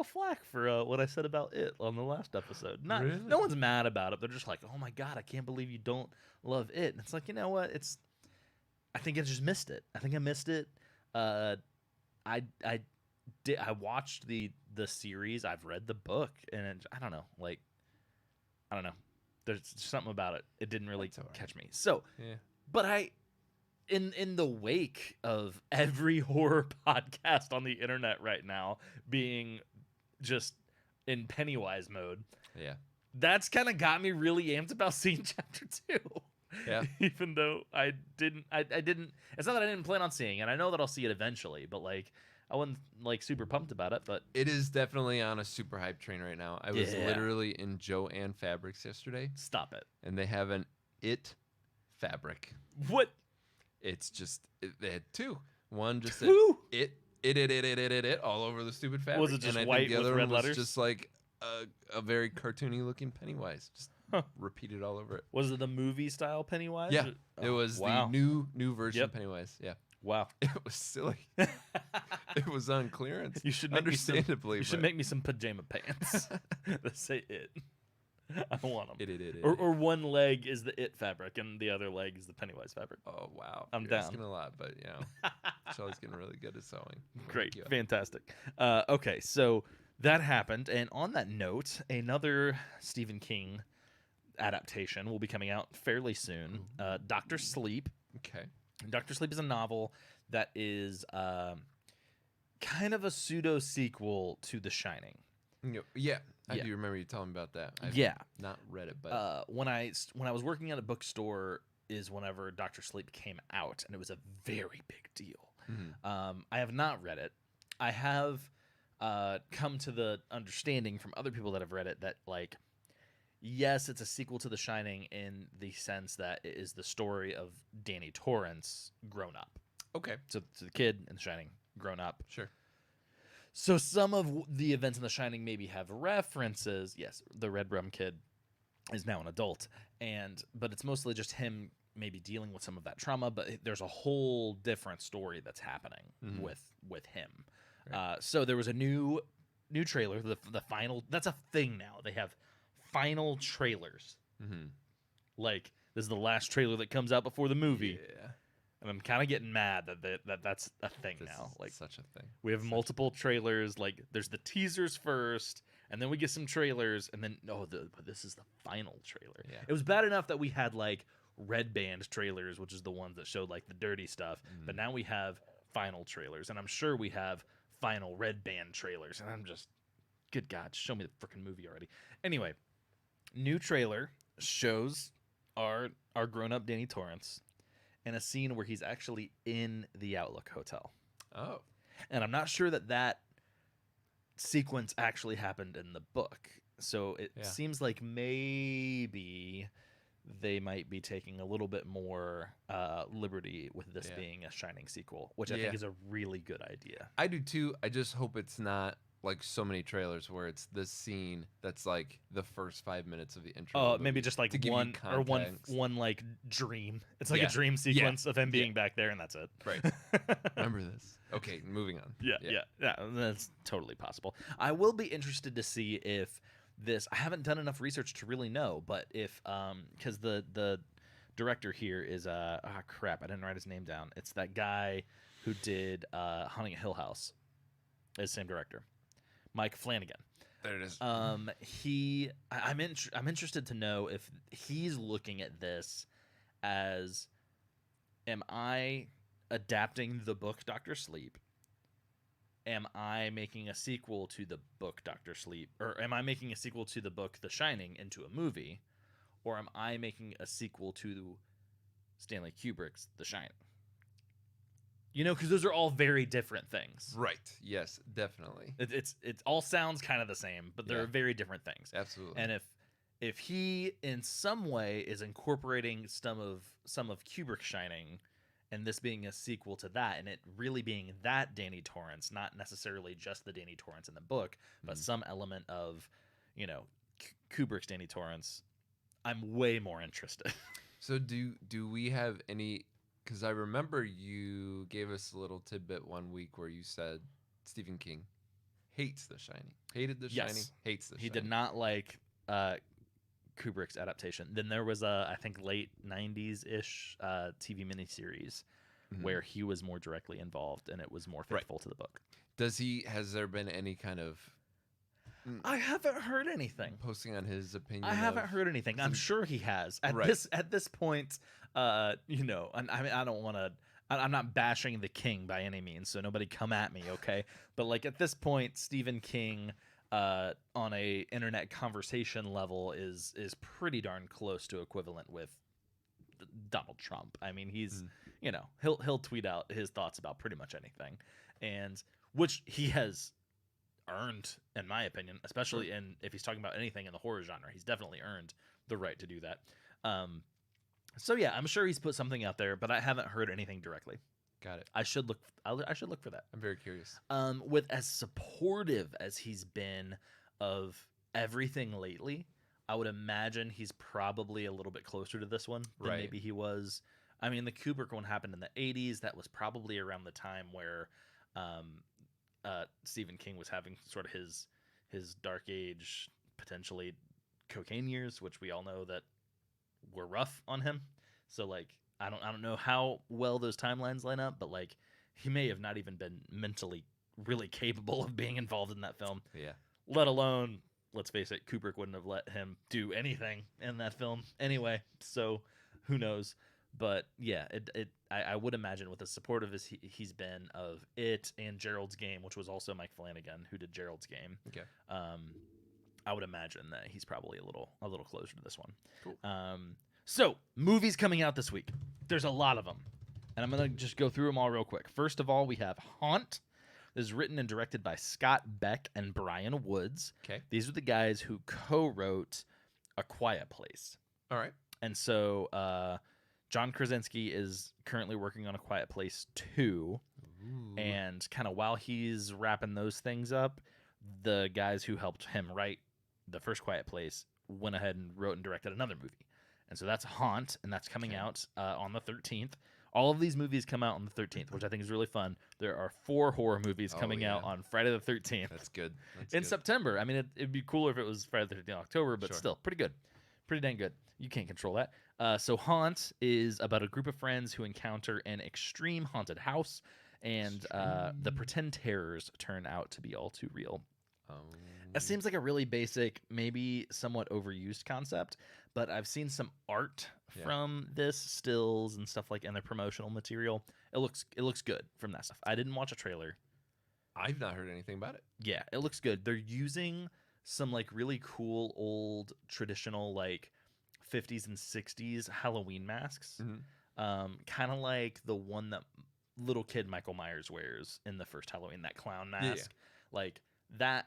flack for what I said about it on the last episode. Not Really? No one's mad about it. They're just like, "Oh my god, I can't believe you don't love it." And it's like, you know what? I think I just missed it. I think I missed it. I watched the series. I've read the book, and I don't know. Like, I don't know. There's something about it. It didn't really That's all right. catch me. So, Yeah. but in the wake of every horror podcast on the internet right now being just in Pennywise mode, Yeah. that's kind of got me really amped about seeing chapter 2. Yeah. Even though I didn't, it's not that I didn't plan on seeing it. I know that I'll see it eventually, but like, I wasn't like super pumped about it. But It is definitely on a super hype train right now. I was Yeah. literally in Joann Fabrics yesterday, stop it. and they have an It fabric. What? It's just they had two. One just said Two? it all over the stupid fabric. Was it just and I think white the with other red one was letters? just like a very cartoony looking Pennywise, just Huh. repeated all over it. Was it the movie style Pennywise? Yeah, Oh, it was wow. the new version Yep. of Pennywise. Yeah, Wow. it was silly. It was on clearance. You should make me some, understandably. you should but- make me some pajama pants that say it. I want them. it. Or one leg is the it fabric and the other leg is the Pennywise fabric. Oh wow, I'm You're down. asking a lot, but you know, Shelly's getting really good at sewing. Great, Thank you. fantastic. Okay, so that happened, and on that note, another Stephen King adaptation will be coming out fairly soon. Doctor Sleep. Okay. Doctor Sleep is a novel that is kind of a pseudo sequel to The Shining. Yeah, I Yeah. do remember you telling me about that. I've Yeah. not read it, but When I was working at a bookstore is whenever Doctor Sleep came out, and it was a very big deal. Mhm. I have not read it. I have come to the understanding from other people that have read it that, like, yes, it's a sequel to The Shining in the sense that it is the story of Danny Torrance grown up. okay, So the kid in The Shining grown up. sure. So some of the events in The Shining maybe have references. Yes, the Red Rum kid is now an adult, but it's mostly just him maybe dealing with some of that trauma. But there's a whole different story that's happening Mhm. with him. Right. So there was a new trailer. The final. That's a thing now. They have final trailers. Mm-hmm. Like, this is the last trailer that comes out before the movie, Yeah, and I'm kind of getting mad that's a thing this now. is Like, such a thing. we have multiple trailers. Like, there's the teasers first, and then we get some trailers, and then but this is the final trailer. Yeah. It was bad enough that we had like red band trailers, which is the ones that showed like the dirty stuff, but now we have final trailers, and I'm sure we have final red band trailers, and I'm just, good God, show me the freaking movie already. Anyway, new trailer shows our grown up Danny Torrance in a scene where he's actually in the Outlook Hotel. Oh, And I'm not sure that sequence actually happened in the book. So it Yeah. seems like maybe they might be taking a little bit more liberty with this Yeah. being a Shining sequel, which I Yeah. think is a really good idea. I do too. I just hope it's not like so many trailers where it's this scene that's like the first 5 minutes of the intro. Oh, of the maybe movie just like to give you one context. like dream. It's like Yeah. a dream sequence of him being back there, and that's it. Right. Remember this? Okay, moving on. Yeah, that's totally possible. I will be interested to see if this. I haven't done enough research to really know, but if because the director here is crap, I didn't write his name down. It's that guy who did Haunting a Hill House. Is same director, Mike Flanagan. There it is. I'm interested to know if he's looking at this as, am I adapting the book Doctor Sleep? Am I making a sequel to the book Doctor Sleep, or am I making a sequel to the book The Shining into a movie, or am I making a sequel to Stanley Kubrick's The Shining? You know, because those are all very different things. Right. Yes, definitely. It all sounds kind of the same, but they're Yeah. very different things. Absolutely. And if he in some way is incorporating some of Kubrick's Shining, and this being a sequel to that, and it really being that Danny Torrance, not necessarily just the Danny Torrance in the book, but some element of, Kubrick's Danny Torrance, I'm way more interested. So do we have any? Because I remember you gave us a little tidbit one week where you said Stephen King hates The Shining. Hated The Shining. Yes. Hates The He Shining. did not like Kubrick's adaptation. Then there was a, I think, late 90s ish TV miniseries where he was more directly involved and it was more faithful to the book. Has there been any kind of I haven't heard anything. posting on his opinion? I haven't heard anything. I'm sure he has. At this point, you know, and I mean, I don't want to. I'm not bashing the king by any means, so nobody come at me, okay? But like at this point, Stephen King, on a internet conversation level, is pretty darn close to equivalent with Donald Trump. I mean, he's you know, he'll tweet out his thoughts about pretty much anything, and which he has earned, in my opinion, especially if he's talking about anything in the horror genre. He's definitely earned the right to do that. So yeah, I'm sure he's put something out there, but I haven't heard anything directly. Got it. I should look for that. I'm very curious. With as supportive as he's been of everything lately, I would imagine he's probably a little bit closer to this one than Right. maybe he was. I mean, the Kubrick one happened in the 80s. That was probably around the time where Stephen King was having sort of his dark age, potentially cocaine years, which we all know that were rough on him. So like I don't know how well those timelines line up, but like he may have not even been mentally really capable of being involved in that film. Yeah. Let alone, let's face it, Kubrick wouldn't have let him do anything in that film anyway. So who knows? But yeah, I would imagine with as supportive as he's been of it and Gerald's Game, which was also Mike Flanagan who did Gerald's Game. Okay. I would imagine that he's probably a little closer to this one. Cool. So movies coming out this week. There's a lot of them, and I'm gonna just go through them all real quick. First of all, we have Haunt. This is written and directed by Scott Beck and Brian Woods. Okay. These are the guys who co-wrote A Quiet Place. All right. And so John Krasinski is currently working on A Quiet Place 2. Ooh. And kind of while he's wrapping those things up, the guys who helped him write the first Quiet Place went ahead and wrote and directed another movie. And so that's Haunt, and that's coming out on the 13th. All of these movies come out on the 13th, which I think is really fun. There are 4 horror movies coming out on Friday the 13th. That's good. In September. I mean, it'd be cooler if it was Friday the 13th in October, but still, pretty good. Pretty dang good. You can't control that. So Haunt is about a group of friends who encounter an extreme haunted house, and the pretend terrors turn out to be all too real. That seems like a really basic, maybe somewhat overused concept, but I've seen some art from this, stills and stuff like, and their promotional material. It looks good from that stuff. I didn't watch a trailer. I've not heard anything about it. Yeah, it looks good. They're using some like really cool old traditional like 50s and 60s Halloween masks, kind of like the one that little kid Michael Myers wears in the first Halloween, that clown mask, like that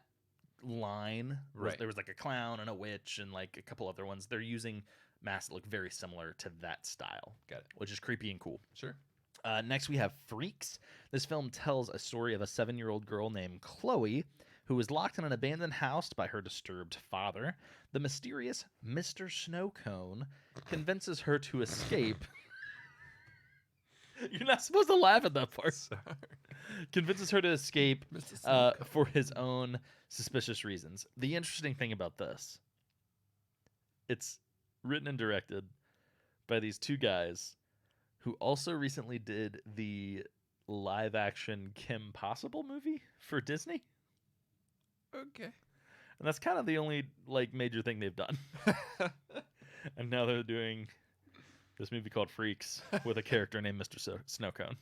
line. There was like a clown and a witch and like a couple other ones. They're using masks that look very similar to that style. Got it. Which is creepy and cool. Sure. Next, we have Freaks. This film tells a story of a 7-year-old girl named Chloe who is locked in an abandoned house by her disturbed father. The mysterious Mr. Snowcone convinces her to escape. You're not supposed to laugh at that part. Sorry. Convinces her to escape Mr. Snowcone. for his own suspicious reasons. The interesting thing about this, it's written and directed by these two guys who also recently did the live-action Kim Possible movie for Disney. Okay. And that's kind of the only like major thing they've done. And now they're doing this movie called Freaks with a character named Mr. Snowcone.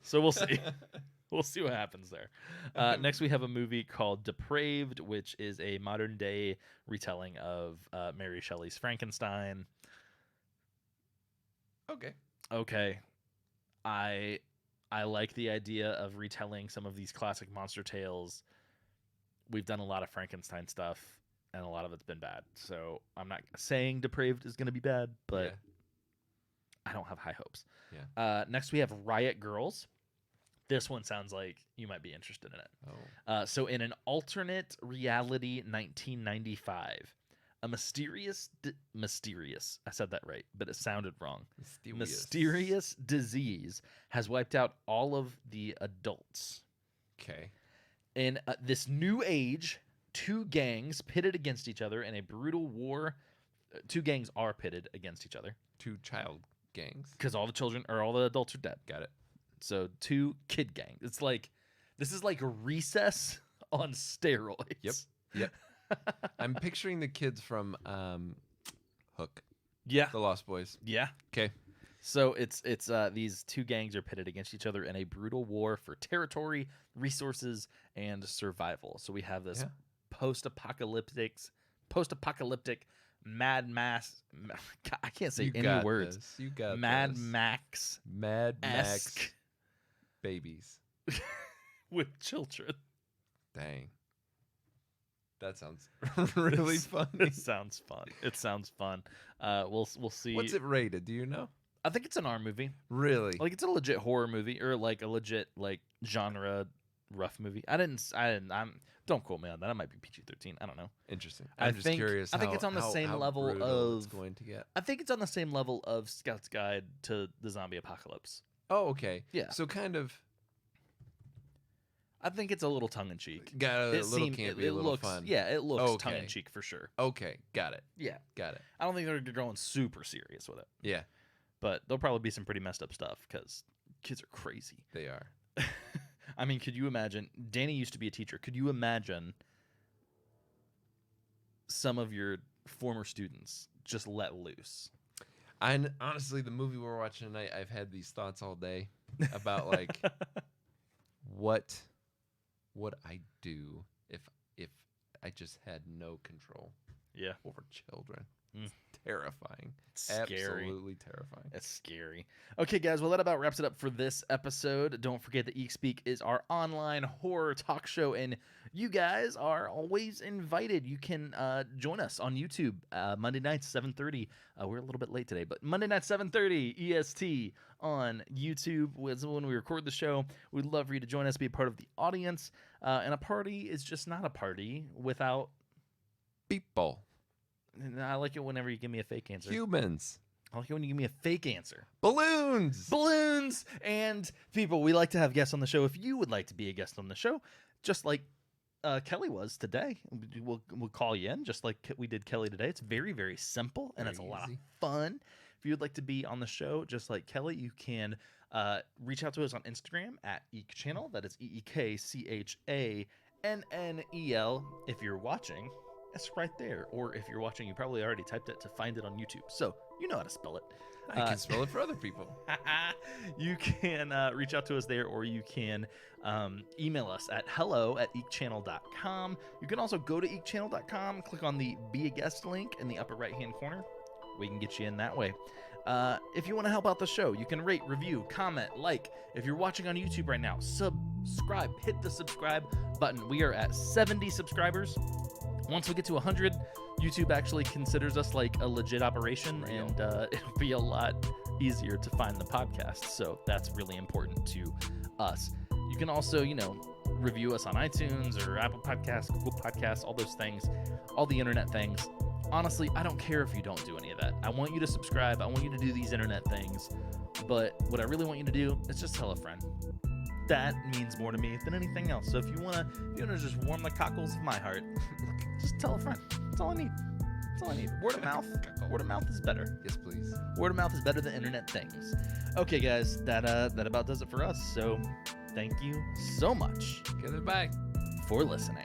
So we'll see. We'll see what happens there. Next, we have a movie called Depraved, which is a modern-day retelling of Mary Shelley's Frankenstein. Okay. I like the idea of retelling some of these classic monster tales. We've done a lot of Frankenstein stuff, and a lot of it's been bad. So I'm not saying Depraved is going to be bad, but I don't have high hopes. Yeah. Next, we have Riot Girls. This one sounds like you might be interested in it. So in an alternate reality 1995, a mysterious, I said that right, but it sounded wrong. Mysterious disease has wiped out all of the adults. Okay. In this new age, two gangs pitted against each other in a brutal war. Two gangs are pitted against each other. 2 child gangs. Because all the adults are dead. Got it. So 2 kid gangs. It's like, this is like a Recess on steroids. Yep. I'm picturing the kids from Hook, Yeah. the Lost Boys. Yeah. Okay. So it's these 2 gangs are pitted against each other in a brutal war for territory, resources, and survival. So we have this post-apocalyptic Mad Max. I can't say any words. You got Mad this. Max Mad Max esque babies. with children. Dang. That sounds really funny. It sounds fun. It sounds fun. We'll see. What's it rated? Do you know? I think it's an R movie. Really? Like it's a legit horror movie or like a legit like genre rough movie. Don't quote me on that. I might be PG-13. I don't know. Interesting. I I'm just think- curious. I think it's on the same level brutal it's of- going to get. I think it's on the same level of Scout's Guide to the Zombie Apocalypse. Oh, okay. Yeah. So kind of I think it's a little tongue in cheek. got a little campy, a little looks, fun. Yeah, it looks Okay. tongue in cheek for sure. Okay. Got it. Yeah, Got it. I don't think they're going super serious with it, Yeah, but there'll probably be some pretty messed up stuff because kids are crazy. they are. I mean, could you imagine? Danny used to be a teacher. Could you imagine some of your former students just let loose? And honestly, the movie we're watching tonight, I've had these thoughts all day about like what would I do if I just had no control Yeah, over children. Mm. It's terrifying. it's scary. Absolutely terrifying. It's scary. Okay, guys. Well, that about wraps it up for this episode. Don't forget that Eek Speak is our online horror talk show, and you guys are always invited. You can join us on YouTube Monday nights, 7:30. We're a little bit late today, but Monday night, 7:30 EST on YouTube was when we record the show. We'd love for you to join us, be a part of the audience. And a party is just not a party without. People. And I like it whenever you give me a fake answer. Humans. I like it when you give me a fake answer. Balloons. Balloons and people. We like to have guests on the show. If you would like to be a guest on the show, just like Kelly was today, we'll call you in just like we did Kelly today. It's very, very simple and it's a Very lot of easy. fun. If you'd like to be on the show just like Kelly, you can reach out to us on Instagram at Eek Channel. That is EEKCHANNEL. If you're watching, it's right there. Or if you're watching, you probably already typed it to find it on YouTube. So you know how to spell it. I can spell it for other people. You can reach out to us there, or you can email us at hello@eekchannel.com. You can also go to eekchannel.com, click on the Be a Guest link in the upper right-hand corner. We can get you in that way. If you want to help out the show, you can rate, review, comment, like. If you're watching on YouTube right now, subscribe. Hit the subscribe button. We are at 70 subscribers. Once we get to 100, YouTube actually considers us like a legit operation, and it'll be a lot easier to find the podcast. So that's really important to us. You can also, review us on iTunes or Apple Podcasts, Google Podcasts, all those things, all the internet things. Honestly, I don't care if you don't do any of that. I want you to subscribe. I want you to do these internet things. But what I really want you to do is just tell a friend. That means more to me than anything else. So if you wanna just warm the cockles of my heart, just tell a friend. That's all I need. That's all I need. Word of mouth. Word of mouth is better. Yes, please. Word of mouth is better than internet things. Okay, guys, that about does it for us. So thank you so much Okay, then bye. for listening.